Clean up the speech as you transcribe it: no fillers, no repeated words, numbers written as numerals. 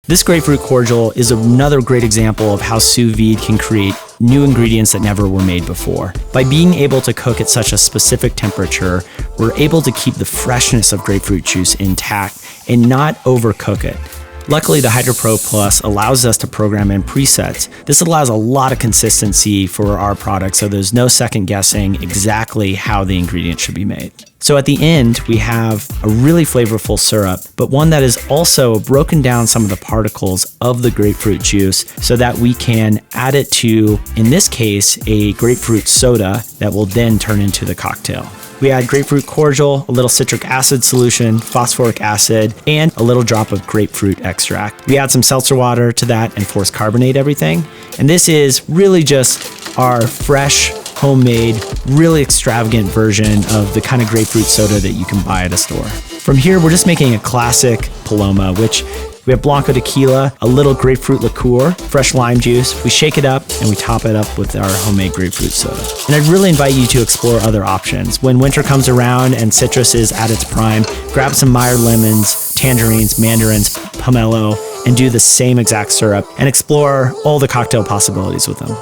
This grapefruit cordial is another great example of how sous vide can create new ingredients that never were made before. By being able to cook at such a specific temperature, we're able to keep the freshness of grapefruit juice intact and not overcook it. Luckily, the HydroPro Plus allows us to program in presets. This allows a lot of consistency for our product, so there's no second guessing exactly how the ingredient should be made. So at the end, we have a really flavorful syrup, but one that is also broken down some of the particles of the grapefruit juice so that we can add it to, in this case, a grapefruit soda that will then turn into the cocktail. We add grapefruit cordial, a little citric acid solution, phosphoric acid, and a little drop of grapefruit extract. We add some seltzer water to that and force carbonate everything. And this is really just our fresh, homemade, really extravagant version of the kind of grapefruit soda that you can buy at a store. From here, we're just making a classic Paloma, which we have Blanco Tequila, a little grapefruit liqueur, fresh lime juice. We shake it up and we top it up with our homemade grapefruit soda. And I'd really invite you to explore other options. When winter comes around and citrus is at its prime, grab some Meyer lemons, tangerines, mandarins, pomelo, and do the same exact syrup and explore all the cocktail possibilities with them.